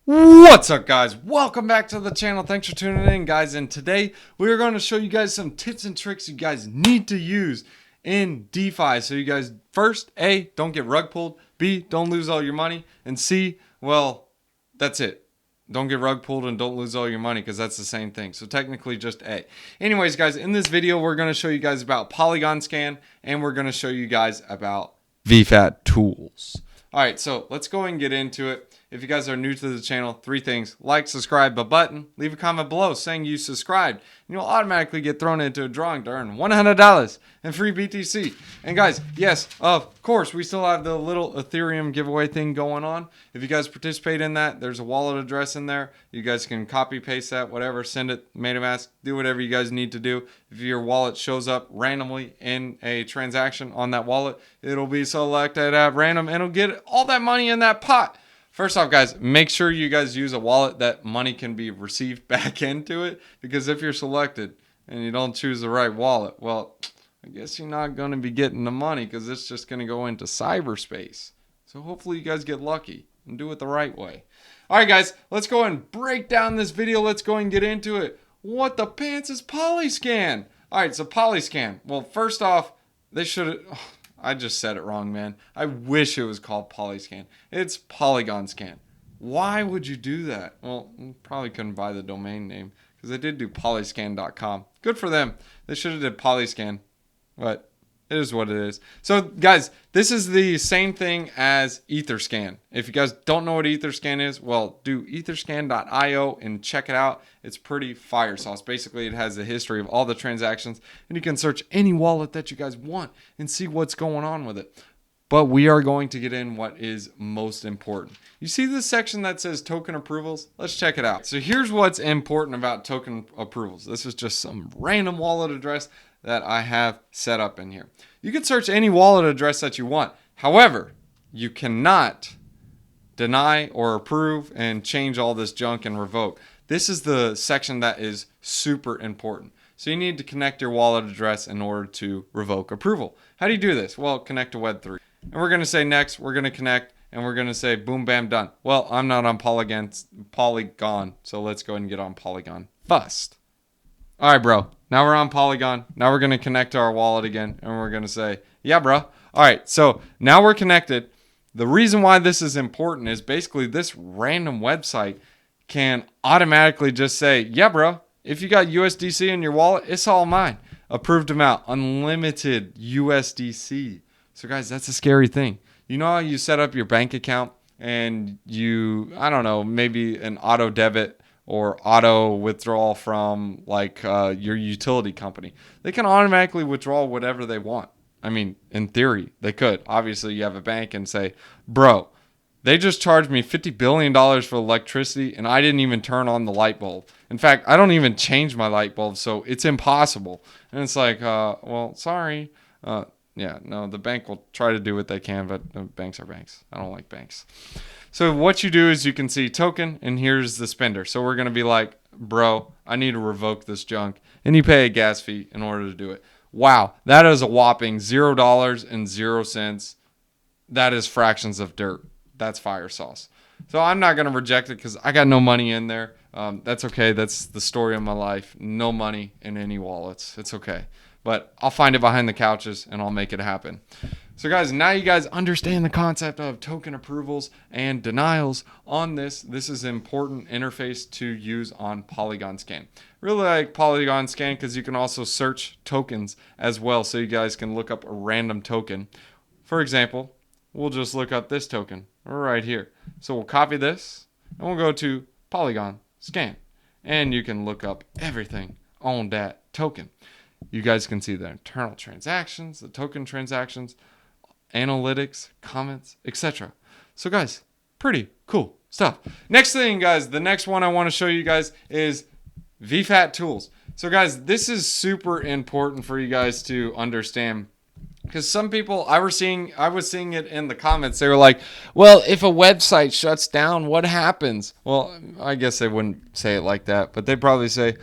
What's up, guys? Welcome back to the channel. Thanks for tuning in, guys. And today we are going to show you guys some tips and tricks you guys need to use in DeFi. So you guys, first, A, don't get rug pulled. B, don't lose all your money. And C, well, that's it. Don't get rug pulled and don't lose all your money, because that's the same thing. So technically just A. Anyways, guys, in this video, we're going to show you guys about Polygon scan, and we're going to show you guys about VFAT tools. All right, so let's go and get into it. If you guys are new to the channel, three things: like, subscribe, a button, leave a comment below saying you subscribed, and you'll automatically get thrown into a drawing to earn $100 in free BTC. And guys, yes, of course, we still have the little Ethereum giveaway thing going on. If you guys participate in that, there's a wallet address in there. You guys can copy, paste that, whatever, send it, MetaMask, do whatever you guys need to do. If your wallet shows up randomly in a transaction on that wallet, it'll be selected at random and it'll get all that money in that pot. First off, guys, make sure you guys use a wallet that money can be received back into it, because if you're selected and you don't choose the right wallet, well, I guess you're not going to be getting the money, because it's just going to go into cyberspace. So hopefully you guys get lucky and do it the right way. All right, guys, let's go and break down this video. Let's go and get into it. What the pants is Polyscan? All right, so Polyscan. Well, first off, they should... I just said it wrong, man. I wish it was called Polyscan. It's Polygon scan. Why would you do that? Well, you probably couldn't buy the domain name, because they did do polyscan.com. Good for them. They should have did Polyscan, but it is what it is. So, guys, this is the same thing as etherscan. If you guys don't know what etherscan is, well, do etherscan.io and check it out. It's pretty fire sauce. Basically, it has the history of all the transactions, and you can search any wallet that you guys want and see what's going on with it. But we are going to get in what is most important. You see this section that says token approvals? Let's check it out. So here's what's important about token approvals. This is just some random wallet address that I have set up in here. You can search any wallet address that you want. However, you cannot deny or approve and change all this junk and revoke. This is the section that is super important. So you need to connect your wallet address in order to revoke approval. How do you do this? Well, connect to Web3. And we're going to say next, we're going to connect, and we're going to say boom, bam, done. Well, I'm not on Polygon, so let's go ahead and get on Polygon first. All right, bro. Now we're on Polygon. Now we're going to connect to our wallet again, and we're going to say, yeah, bro. All right, so now we're connected. The reason why this is important is basically this random website can automatically just say, yeah, bro, if you got USDC in your wallet, it's all mine. Approved amount, unlimited USDC. So, guys, that's a scary thing. You know how you set up your bank account and you, I don't know, maybe an auto debit or auto withdrawal from like your utility company. They can automatically withdraw whatever they want. I mean, in theory, they could. Obviously, you have a bank and say, bro, they just charged me $50 billion for electricity and I didn't even turn on the light bulb. In fact, I don't even change my light bulb, so it's impossible. And it's like, well, sorry. Yeah, no, the bank will try to do what they can, but banks are banks. I don't like banks. So what you do is you can see token, and here's the spender. So we're going to be like, bro, I need to revoke this junk. And you pay a gas fee in order to do it. Wow, that is a whopping $0.00. That is fractions of dirt. That's fire sauce. So I'm not going to reject it because I got no money in there. That's okay. That's the story of my life. No money in any wallets. It's okay. But I'll find it behind the couches and I'll make it happen. So guys, now you guys understand the concept of token approvals and denials on this. This is an important interface to use on Polygon Scan. Really like Polygon Scan because you can also search tokens as well. So you guys can look up a random token. For example, we'll just look up this token right here. So we'll copy this and we'll go to Polygon Scan. And you can look up everything on that token. You guys can see the internal transactions, the token transactions, analytics, comments, etc. So guys, pretty cool stuff. Next thing, guys, the next one I want to show you guys is VFAT tools. So guys, this is super important for you guys to understand, because some people, I was seeing it in the comments. They were like, well, if a website shuts down, what happens? Well, I guess they wouldn't say it like that, but they'd probably say,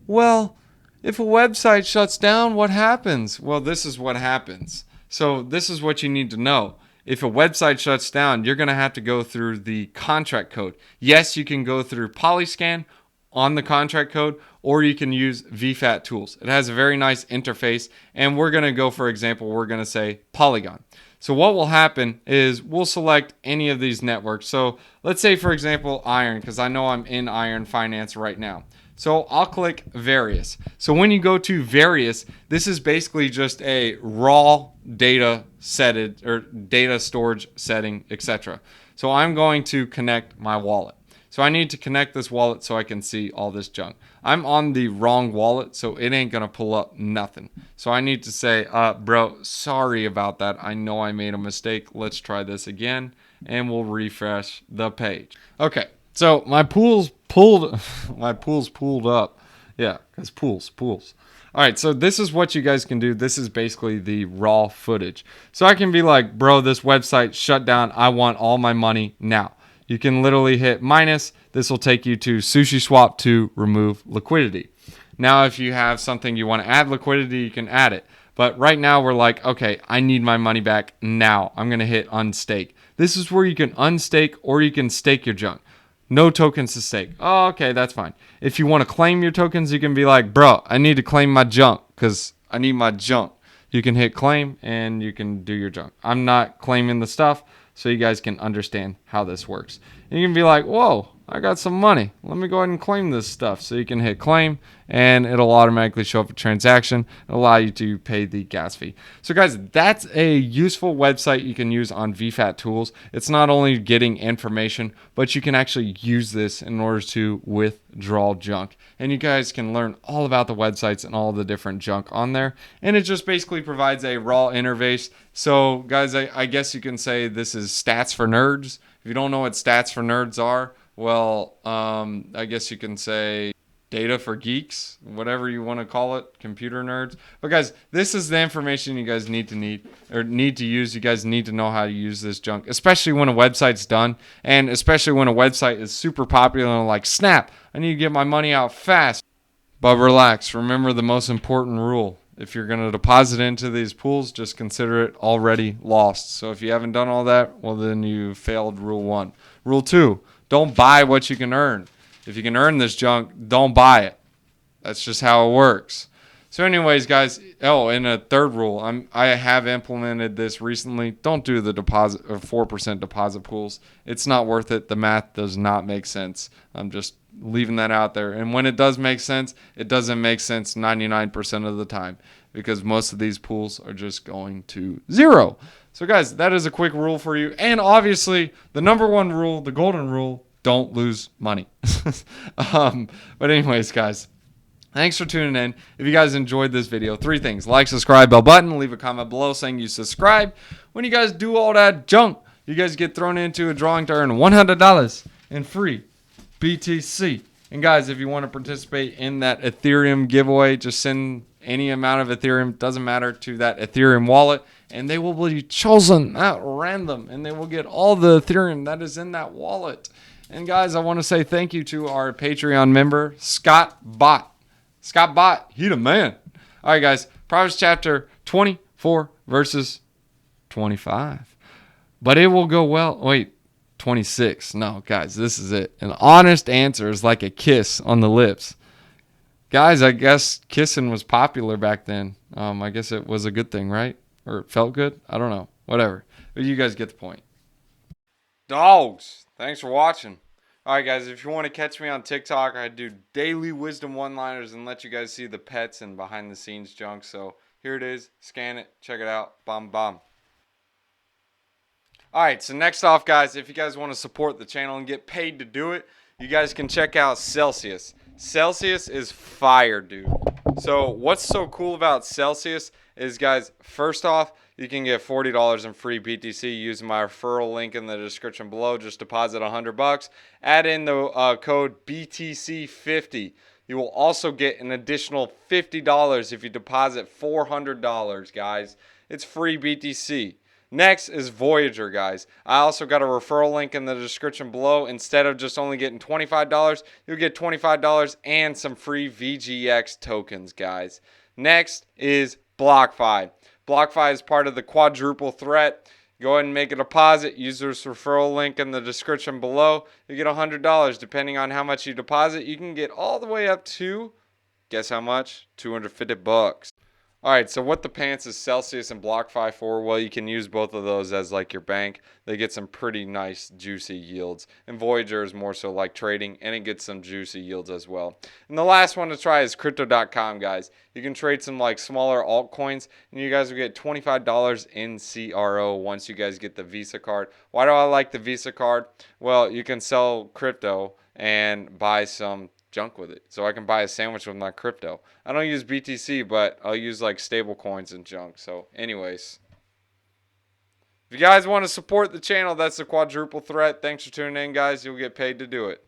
well, if a website shuts down, what happens? Well, this is what happens. So this is what you need to know. if a website shuts down, you're going to have to go through the contract code. Yes, you can go through Polyscan on the contract code, or you can use VFAT tools. It has a very nice interface, and we're going to go, for example, we're going to say Polygon. So what will happen is we'll select any of these networks. So let's say, for example, Iron, because I know I'm in Iron Finance right now. So I'll click Various. So when you go to Various, this is basically just a raw data setted or data storage setting, etc. So I'm going to connect my wallet. So I need to connect this wallet so I can see all this junk. I'm on the wrong wallet, so it ain't going to pull up nothing. So I need to say, bro, sorry about that. I know I made a mistake. Let's try this again, and we'll refresh the page. Okay, so my pool's pulled up. Yeah, because pools. All right, so this is what you guys can do. This is basically the raw footage. So I can be like, bro, this website shut down. I want all my money now. You can literally hit minus. This will take you to SushiSwap to remove liquidity. Now, if you have something you want to add liquidity, you can add it. But right now, we're like, okay, I need my money back now. I'm going to hit unstake. This is where you can unstake or you can stake your junk. No tokens to stake. Oh, okay, that's fine. If you want to claim your tokens, you can be like, bro, I need to claim my junk because I need my junk. You can hit claim and you can do your junk. I'm not claiming the stuff, so you guys can understand how this works. And you can be like, whoa, I got some money. Let me go ahead and claim this stuff. So you can hit claim and it'll automatically show up a transaction and allow you to pay the gas fee. So guys, that's a useful website you can use on VFAT tools. It's not only getting information, but you can actually use this in order to withdraw junk. And you guys can learn all about the websites and all the different junk on there. And it just basically provides a raw interface. So guys, I guess you can say this is stats for nerds. If you don't know what stats for nerds are, well, I guess you can say data for geeks, whatever you want to call it, computer nerds. But guys, this is the information you guys need to use. You guys need to know how to use this junk, especially when a website's done, and especially when a website is super popular and like, snap, I need to get my money out fast. But relax, remember the most important rule. If you're going to deposit into these pools, just consider it already lost. So if you haven't done all that, well, then you failed rule 1. Rule 2, don't buy what you can earn. If you can earn this junk, don't buy it. That's just how it works. So anyways, guys, and a third rule, I have implemented this recently. Don't do the deposit or 4% deposit pools. It's not worth it. The math does not make sense. I'm just leaving that out there. And when it does make sense, it doesn't make sense 99% of the time because most of these pools are just going to zero. So guys, that is a quick rule for you. And obviously, the number one rule, the golden rule, don't lose money. But anyways, guys, thanks for tuning in. If you guys enjoyed this video, 3 things. Like, subscribe, bell button. Leave a comment below saying you subscribe. When you guys do all that junk, you guys get thrown into a drawing to earn $100 in free BTC. And guys, if you want to participate in that Ethereum giveaway, just send any amount of Ethereum, doesn't matter, to that Ethereum wallet, and they will be chosen at random, and they will get all the Ethereum that is in that wallet. And guys, I want to say thank you to our Patreon member, Scott Bott. Scott Bott, he the man. All right, guys, Proverbs chapter 24, verses 25. But it will go well. Wait, 26. No, guys, this is it. An honest answer is like a kiss on the lips. Guys, I guess kissing was popular back then. I guess it was a good thing, right? Or it felt good? I don't know. Whatever. But you guys get the point. Dogs, thanks for watching. All right, guys, if you want to catch me on TikTok, I do daily wisdom one-liners and let you guys see the pets and behind-the-scenes junk. So here it is. Scan it. Check it out. Bam, bam. All right, so next off, guys, if you guys want to support the channel and get paid to do it, you guys can check out Celsius. Celsius is fire, dude. So what's so cool about Celsius is, guys, first off, you can get $40 in free BTC using my referral link in the description below. Just deposit $100. Add in the code BTC50. You will also get an additional $50 if you deposit $400, guys. It's free BTC. Next is Voyager, guys. I also got a referral link in the description below. Instead of just only getting $25, you'll get $25 and some free VGX tokens, guys. Next is BlockFi. BlockFi is part of the quadruple threat. Go ahead and make a deposit. Use this referral link in the description below. You get $100. Depending on how much you deposit, you can get all the way up to, guess how much? $250. All right, so what the pants is Celsius and BlockFi for? Well, you can use both of those as like your bank. They get some pretty nice juicy yields. And Voyager is more so like trading, and it gets some juicy yields as well. And the last one to try is crypto.com, guys. You can trade some like smaller altcoins, and you guys will get $25 in CRO once you guys get the Visa card. Why do I like the Visa card? Well, you can sell crypto and buy some junk with it. So I can buy a sandwich with my crypto. I don't use BTC, but I'll use like stable coins and junk. So anyways, if you guys want to support the channel, that's the quadruple threat. Thanks for tuning in, guys. You'll get paid to do it.